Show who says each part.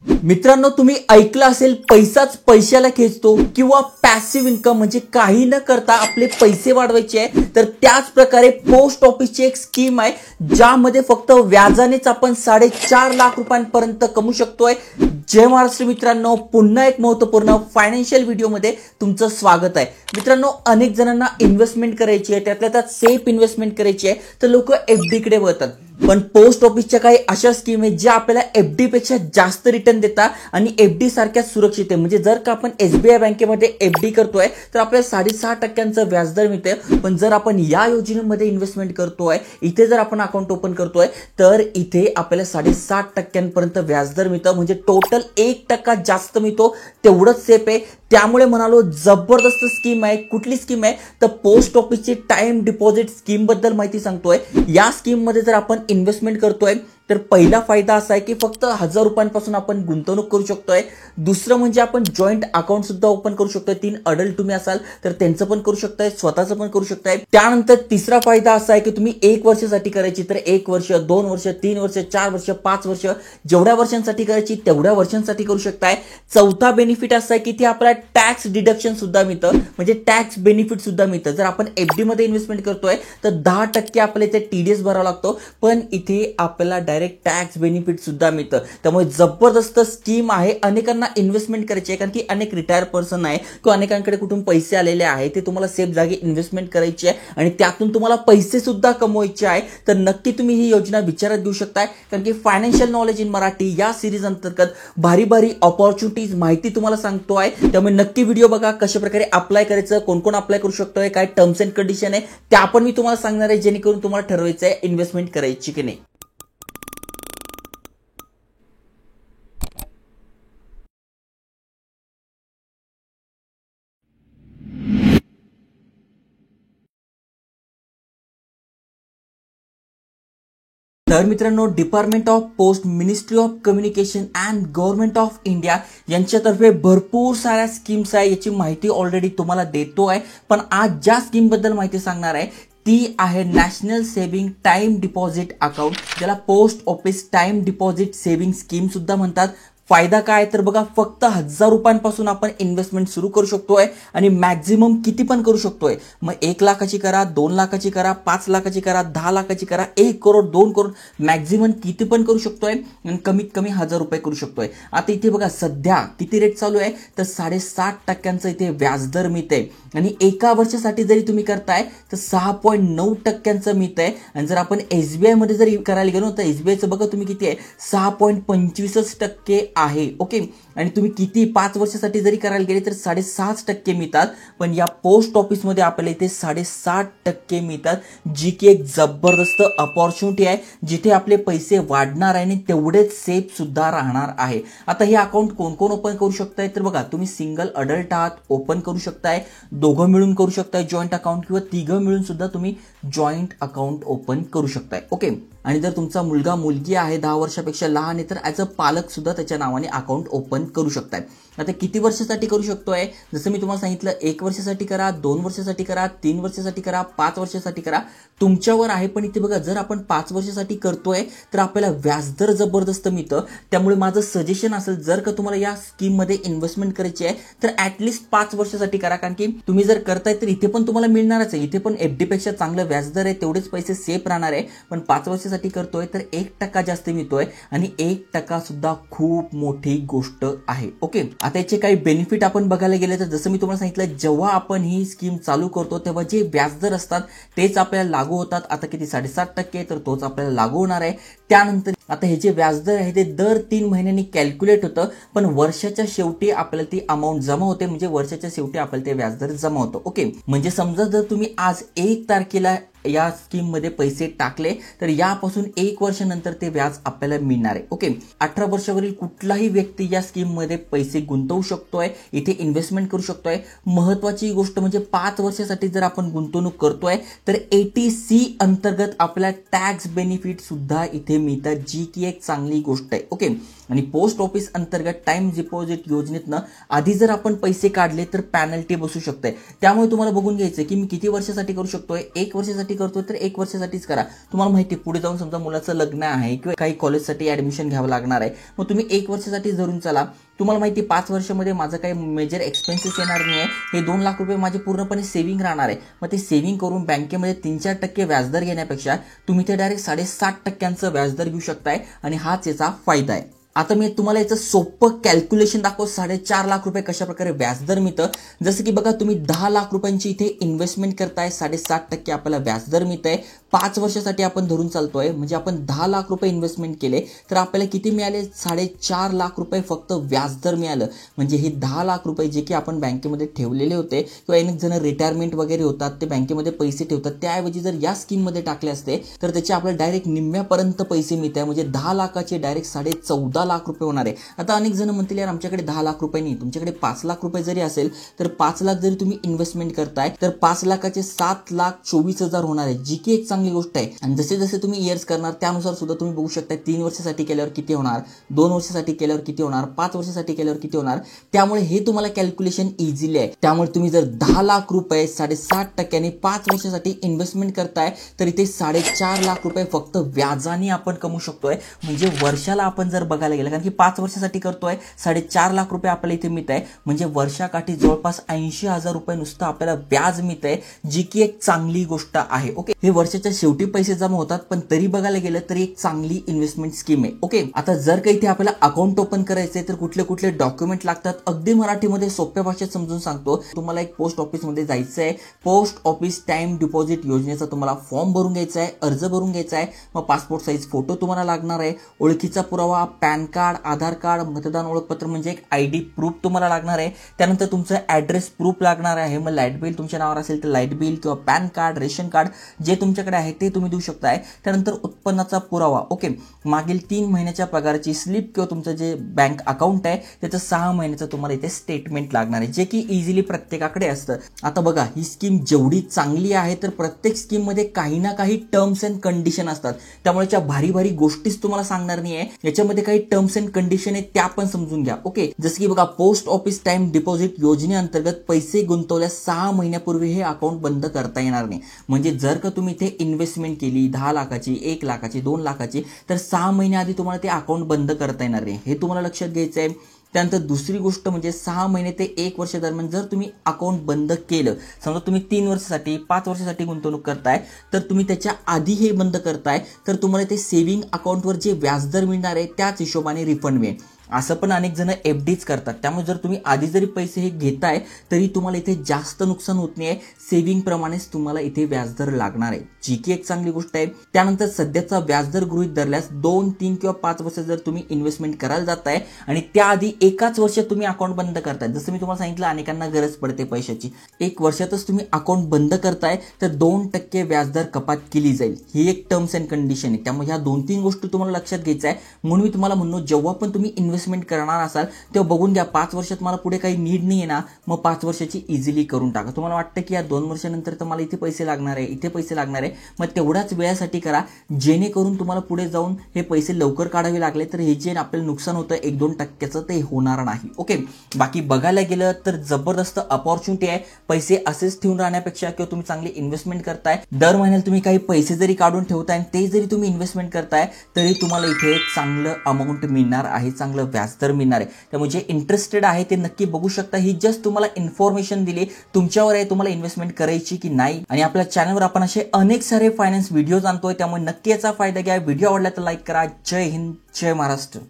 Speaker 1: मित्रांनो, तुम्ही ऐकलं असेल पैसाच पैशाला खेचतो किंवा पॅसिव्ह इन्कम म्हणजे काही न करता आपले पैसे वाढवायचे आहे. तर त्याच प्रकारे पोस्ट ऑफिसची एक स्कीम आहे ज्यामध्ये फक्त व्याजानेच आपण 4.5 लाख रुपयांपर्यंत कमवू शकतोय. जय महाराष्ट्र मित्रांनो, पुन्हा एक महत्त्वपूर्ण फायनान्शियल व्हिडिओमध्ये तुमचं स्वागत आहे. मित्रांनो, अनेक जणांना इन्व्हेस्टमेंट करायची आहे, त्यातल्या त्यात सेफ इन्व्हेस्टमेंट करायची आहे, तर लोक एफडी कडे वळतात. पण पोस्ट ऑफिसच्या काही अशा स्कीम आहेत ज्या आपल्याला एफडी पेक्षा जास्त रिटर्न देतात आणि एफडी सारख्या सुरक्षित आहे. म्हणजे जर का आपण एसबीआय बँकेमध्ये एफडी करतोय तर आपल्याला 6.5% व्याजदर मिळते. पण जर आपण या योजनेमध्ये इन्व्हेस्टमेंट करतोय, इथे जर आपण अकाउंट ओपन करतोय तर इथे आपल्याला 7.5% व्याजदर मिळतं. म्हणजे टोटल 1% जास्त मिळतो. तेवढंच सेफ आहे. त्यामुळे म्हणालो जबरदस्त स्कीम आहे. कुठली स्कीम आहे तर पोस्ट ऑफिसची टाइम डिपॉझिट स्कीम बद्दल माहिती सांगतोय. या स्कीम मध्ये जर आपण इन्व्हेस्टमेंट करतोय तर पहिला फायदा असा आहे की फक्त 1000 रुपयांपासून आपण गुंतवणूक करू शकतोय. दुसरं म्हणजे आपण जॉईंट अकाउंट सुद्धा ओपन करू शकतोय. 3 अडल्ट तुम्ही असाल तर त्यांचं पण करू शकताय, स्वतःचं पण करू शकताय. त्यानंतर तिसरा फायदा असा आहे की तुम्ही 1 वर्षासाठी करायची तर 1 वर्ष, 2 वर्ष, 3 वर्ष, 4 वर्ष, 5 वर्ष, जेवढ्या वर्षांसाठी करायची तेवढ्या वर्षांसाठी करू शकताय. चौथा बेनिफिट असा आहे की ते आपल्याला टॅक्स डिडक्शन सुद्धा मिळतं, म्हणजे टॅक्स बेनिफिट सुद्धा मिळतं. जर आपण एफडी मध्ये इन्व्हेस्टमेंट करतोय तर 10% आपल्याला इथे टीडीएस भरावा लागतो, पण इथे आपल्याला डायरेक्ट टॅक्स बेनिफिट सुद्धा मिळतं. त्यामुळे जबरदस्त स्कीम आहे. अनेकांना इन्व्हेस्टमेंट करायची आहे, कारण की अनेक रिटायर पर्सन आहे किंवा अनेकांकडे कुठून पैसे आलेले आहे, ते तुम्हाला सेफ जागी इन्व्हेस्टमेंट करायची आहे आणि त्यातून तुम्हाला पैसे सुद्धा कमवायचे आहे. तर नक्की तुम्ही ही योजना विचारात घेऊ शकताय, कारण की फायनान्शियल नॉलेज इन मराठी या सिरीज अंतर्गत भारी भारी ऑपॉर्च्युनिटीज माहिती तुम्हाला सांगतो आहे. त्यामुळे नक्की व्हिडिओ बघा. कशा प्रकारे अप्लाय करायचं, कोण कोण अप्लाय करू शकतोय, काय टर्म्स अँड कंडिशन आहे त्या पण मी तुम्हाला सांगणार आहे, जेणेकरून तुम्हाला ठरवायचं आहे इन्व्हेस्टमेंट करायची की नाही. तर मित्रांनो, department of post, ministry of communication and government of India यांच्यातर्फे भरपूर साऱ्या स्कीम्स आहे. याची माहिती ऑलरेडी तुम्हाला देतो आहे. पण आज ज्या स्कीम बद्दल माहिती सांगणार आहे ती आहे national saving time deposit account, ज्याला post office time deposit saving scheme सुद्धा म्हणतात. फायदा काय तर बघा, फक्त 1000 रुपयांपासून आपण इन्व्हेस्टमेंट सुरू करू शकतोय आणि मॅक्झिमम किती पण करू शकतोय. मग 1 लाखाची करा, 2 लाखाची करा, 5 लाखाची करा, 10 लाखाची करा, 1 करोड, 2 करोड, मॅक्झिमम किती पण करू शकतोय आणि कमीत कमी 1000 रुपये करू शकतोय. आता इथे बघा सध्या किती रेट चालू आहे तर 7.5% इथे व्याजदर मिळते आणि एका वर्षासाठी जरी तुम्ही करताय तर 6.9% मिळतंय. आणि जर आपण एसबीआय मध्ये जरी करायला गेलो तर एसबीआयचं बघा तुम्ही किती आहे, 6.25% आहे. ओके, आणि तुम्ही किती 5 वर्षासाठी जरी करायला गेले तर 6.5% मिळतात. पण या पोस्ट ऑफिसमध्ये आपल्याला इथे 7.5% मिळतात, जी की एक जबरदस्त अपॉर्च्युनिटी आहे, जिथे आपले पैसे वाढणार आहे आणि तेवढेच सेफ सुद्धा राहणार आहे. आता हे अकाउंट कोण कोण ओपन करू शकताय तर बघा, तुम्ही सिंगल अडल्ट आहात ओपन करू शकताय, दोघं मिळून करू शकताय जॉईंट अकाउंट, किंवा तिघं मिळून सुद्धा तुम्ही जॉईंट अकाउंट ओपन करू शकताय. ओके, आणि जर तुमचा मुलगा मुलगी आहे 10 वर्षापेक्षा लहान आहे तर ॲज अ पालक सुद्धा त्याच्या नावाने अकाउंट ओपन करू शकताय. आता किती वर्षासाठी करू शकतोय, जसं मी तुम्हाला सांगितलं 1 वर्षासाठी करा, 2 वर्षासाठी करा, 3 वर्षासाठी करा, 5 वर्षासाठी करा, तुमच्यावर आहे. पण इथे बघा, जर आपण 5 वर्षासाठी करतोय तर आपल्याला व्याजदर जबरदस्त मिळतं. त्यामुळे माझं सजेशन असेल, जर का तुम्हाला या स्कीम मध्ये इन्व्हेस्टमेंट करायची आहे तर ऍटलिस्ट 5 वर्षासाठी करा, कारण की तुम्ही जर करताय तर इथे पण तुम्हाला मिळणारच आहे. इथे पण एफडी पेक्षा चांगलं व्याजदर आहे, तेवढेच पैसे सेफ राहणार आहे. पण 5 वर्षासाठी करतोय तर 1% जास्त मिळतोय आणि 1% सुद्धा खूप मोठी गोष्ट आहे. ओके, आता याचे काही बेनिफिट आपण बघायला गेले तर जसं मी तुम्हाला सांगितलं, जेव्हा आपण ही स्कीम चालू करतो तेव्हा जे व्याजदर असतात तेच आपल्याला लागू होतात. आता किती 7.5% तर तोच आपल्याला लागू होणार आहे. त्यानंतर आता हे जे व्याजदर आहे ते दर 3 महिन्यांनी कॅल्क्युलेट होतं, पण वर्षाच्या शेवटी आपल्याला ती अमाऊंट जमा होते. म्हणजे वर्षाच्या शेवटी आपल्याला ते व्याजदर जमा होतं. ओके, म्हणजे समजा जर तुम्ही आज 1 तारखेला या स्कीम मध्ये पैसे टाकले तर यापासून 1 वर्षानंतर ते व्याज आपल्याला मिळणार आहे. ओके, 18 वर्षावरील कुठलाही व्यक्ती या स्कीम मध्ये पैसे गुंतवू शकतोय, इथे इन्व्हेस्टमेंट करू शकतोय. महत्वाची गोष्ट म्हणजे 5 वर्षासाठी जर आपण गुंतवणूक करतोय तर ATC अंतर्गत आपल्याला टॅक्स बेनिफिट सुद्धा इथे मिळतात, जी की एक चांगली गोष्ट आहे. ओके, आणि पोस्ट ऑफिस अंतर्गत टाइम डिपॉझिट योजनेतनं आधी जर आपण पैसे काढले तर पॅनल्टी बसू शकते. त्यामुळे तुम्हाला बघून घ्यायचं की मी किती वर्षासाठी करू शकतोय. 1 वर्षासाठी करतोय तर 1 वर्षासाठीच करा. तुम्हाला माहिती पुढे जाऊन समजा मुलाचं लग्न आहे किंवा काही कॉलेजसाठी ऍडमिशन घ्यावं लागणार आहे, मग तुम्ही 1 वर्षासाठी धरून चला. तुम्हाला माहिती 5 वर्षामध्ये माझं काही मेजर एक्सपेन्सेस येणार नाही आहे. हे 2 लाख रुपये माझे पूर्णपणे सेव्हिंग राहणार आहे. मग ते सेव्हिंग करून बँकेमध्ये 3-4% व्याजदर घेण्यापेक्षा तुम्ही ते डायरेक्ट 7.5% व्याजदर घेऊ शकताय आणि हाच याचा फायदा आहे. आता मी तुम्हाला याचं सोपं कॅल्क्युलेशन दाखवतो. 4.5 लाख रुपये कशा प्रकारे व्याजदर मिळतं. जसं की बघा, तुम्ही 10 लाख रुपयांची इथे इन्व्हेस्टमेंट करताय, 7.5% आपल्याला व्याजदर मिळतंय. 5 वर्षासाठी आपण धरून चालतोय, म्हणजे आपण 10 लाख रुपये इन्व्हेस्टमेंट केले तर आपल्याला किती मिळाले? 4.5 लाख रुपये फक्त व्याजदर मिळालं. म्हणजे हे 10 लाख रुपये जे की आपण बँकेमध्ये ठेवलेले होते किंवा अनेक जण रिटायरमेंट वगैरे होतात ते बँकेमध्ये पैसे ठेवतात, त्याऐवजी जर या स्कीममध्ये टाकले असते तर त्याचे आपल्याला डायरेक्ट निम्म्यापर्यंत पैसे मिळत आहे. म्हणजे 10 लाखाचे डायरेक्ट 14.5 लाख रुपये होणार आहे. आता अनेक जण म्हणतील यार आमच्याकडे 10 लाख रुपये नाही. तुमच्याकडे 5 लाख रुपये जरी असेल तर 5 लाख जरी तुम्ही इन्व्हेस्टमेंट करताय तर 5 लाखाचे 7,24,000 होणार आहे, जी की एक चांगली गोष्ट आहे. आणि जसे जसे तुम्ही इयर्स करणार त्यानुसार सुद्धा तुम्ही बघू शकता 3 वर्षासाठी केल्यावर किती होणार, 2 वर्षासाठी केल्यावर किती होणार, 5 वर्षासाठी केल्यावर किती होणार. त्यामुळे हे तुम्हाला कॅल्क्युलेशन इझिली आहे. त्यामुळे तुम्ही जर 10 लाख रुपये 7.5% 5 वर्षासाठी इन्व्हेस्टमेंट करताय तर इथे 4.5 लाख रुपये फक्त व्याजाने आपण कमवू शकतोय. म्हणजे वर्षाला आपण जर बघायला गेलं, कारण की 5 वर्षासाठी करतोय, 4.5 लाख रुपये आपल्याला इथे मिळत आहे. म्हणजे वर्षाकाठी जवळपास 80,000 रुपये नुसतं आपल्याला व्याज मिळत आहे, जी की एक चांगली गोष्ट आहे. ओके, हे वर्षाच्या शेवटी पैसे जमा होतात, पण तरी बघायला गेलं तरी एक चांगली इन्व्हेस्टमेंट स्कीम आहे. ओके, आता जर काही इथे आपल्याला अकाउंट ओपन करायचंय तर कुठले कुठले डॉक्युमेंट लागतात, अगदी मराठीमध्ये सोप्या भाषेत समजून सांगतो. तुम्हाला एक पोस्ट ऑफिसमध्ये जायचं आहे, पोस्ट ऑफिस टाइम डिपॉझिट योजनेचा तुम्हाला फॉर्म भरून घ्यायचा आहे, अर्ज भरून घ्यायचा आहे. मग पासपोर्ट साईज फोटो तुम्हाला लागणार आहे, ओळखीचा पुरावा, पॅन कार्ड, आधार कार्ड, मतदान ओळखपत्र म्हणजे एक ID प्रूफ तुम्हाला लागणार आहे. त्यानंतर तुमचं ऍड्रेस प्रूफ लागणार आहे. मग लाईट बिल तुमच्या नावावर असेल तर लाईट बिल किंवा पॅन कार्ड, रेशन कार्ड जे तुमच्याकडे आहे ते तुम्ही देऊ शकताय. त्यानंतर उत्पन्नाचा पुरावा, ओके, मागील 3 महिन्याच्या पगाराची स्लिप किंवा तुमचं जे बँक अकाउंट आहे त्याचं 6 महिन्याचं तुम्हाला इथे स्टेटमेंट लागणार आहे, जे की इझिली प्रत्येकाकडे असतं. आता बघा, ही स्कीम जेवढी चांगली आहे तर प्रत्येक स्कीम मध्ये काही ना काही टर्म्स अँड कंडिशन असतात. त्यामुळे त्या भारी भारी गोष्टीच तुम्हाला सांगणार नाही आहे. याच्यामध्ये काही टर्म्स अँड कंडिशन आहेत त्या पण समजून घ्या. ओके, जसं की बघा, पोस्ट ऑफिस टाइम डिपॉझिट योजनेअंतर्गत पैसे गुंतवल्यास 6 महिन्यापूर्वी हे अकाउंट बंद करता येणार नाही. म्हणजे जर का तुम्ही इथे इन्व्हेस्टमेंट केली 10 लाखाची, 1 लाखाची, 2 लाखाची, तर 6 महिन्याआधी तुम्हाला ते अकाउंट बंद करता येणार नाही. हे तुम्हाला लक्षात घ्यायचं आहे. त्यानंतर दुसरी गोष्ट म्हणजे 6 महिने ते 1 वर्ष दरम्यान जर तुम्ही अकाउंट बंद केलं, समजा तुम्ही 3 वर्षासाठी 5 वर्षासाठी गुंतवणूक करताय, तर तुम्ही त्याच्या आधी हे बंद करताय तर तुम्हाला ते सेव्हिंग अकाउंटवर जे व्याजदर मिळणार आहे त्याच हिशोबाने रिफंड मिळेल. असं पण अनेक जण FDच करतात. त्यामुळे जर तुम्ही आधी जरी पैसे हे घेताय तरी तुम्हाला इथे जास्त नुकसान होत नाहीये. सेव्हिंग प्रमाणेच तुम्हाला इथे व्याजदर लागणार आहे, जी की एक चांगली गोष्ट आहे. त्यानंतर सध्याचा व्याजदर गृहीत धरल्यास 2, 3 किंवा 5 वर्ष जर तुम्ही इन्व्हेस्टमेंट करायला जाताय आणि त्याआधी एकाच वर्षात तुम्ही अकाउंट बंद करताय, जसं मी तुम्हाला सांगितलं अनेकांना गरज पडते पैशाची, 1 वर्षातच तुम्ही अकाउंट बंद करताय तर 2% व्याजदर कपात केली जाईल. ही एक टर्म्स अँड कंडिशन आहे. त्यामुळे ह्या 2-3 गोष्टी तुम्हाला लक्षात घ्यायच्या आहे. म्हणून मी तुम्हाला म्हणलो, जेव्हा पण तुम्ही इन्व्हेस्टमेंट करणार असाल तेव्हा बघून घ्या 5 वर्षात मला पुढे काही नीड नाही आहे ना, मग 5 वर्षाची इझिली करून टाका. तुम्हाला वाटतं की या 2 वर्षानंतर तर मला इथे पैसे लागणार आहे, इथे पैसे लागणार आहे, मग तेवढ्याच वेळासाठी करा, जेणेकरून तुम्हाला पुढे जाऊन हे पैसे लवकर काढावे लागले तर हे जे आपल्याला नुकसान होतं 1-2% ते होणार नाही. ओके, बाकी बघायला गेलं तर जबरदस्त अपॉर्च्युनिटी आहे. पैसे असेच ठेवून राहण्यापेक्षा किंवा तुम्ही चांगली इन्व्हेस्टमेंट करताय, दर महिन्याला तुम्ही काही पैसे जरी काढून ठेवताय आणि ते जरी तुम्ही इन्व्हेस्टमेंट करताय तरी तुम्हाला इथे चांगलं अमाऊंट मिळणार आहे, चांगलं व्याजदर मिळणार आहे. त्यामुळे जे इंटरेस्टेड आहे ते नक्की बघू शकता. ही जस्ट तुम्हाला इन्फॉर्मेशन दिली, तुमच्यावर आहे तुम्हाला इन्व्हेस्टमेंट करायची की नाही. आणि आपल्या चॅनलवर आपण असे अनेक सारे फायनान्स व्हिडिओज आणतोय, त्यामुळे नक्की याचा फायदा घ्या. व्हिडिओ आवडला तर लाईक करा. जय हिंद, जय महाराष्ट्र.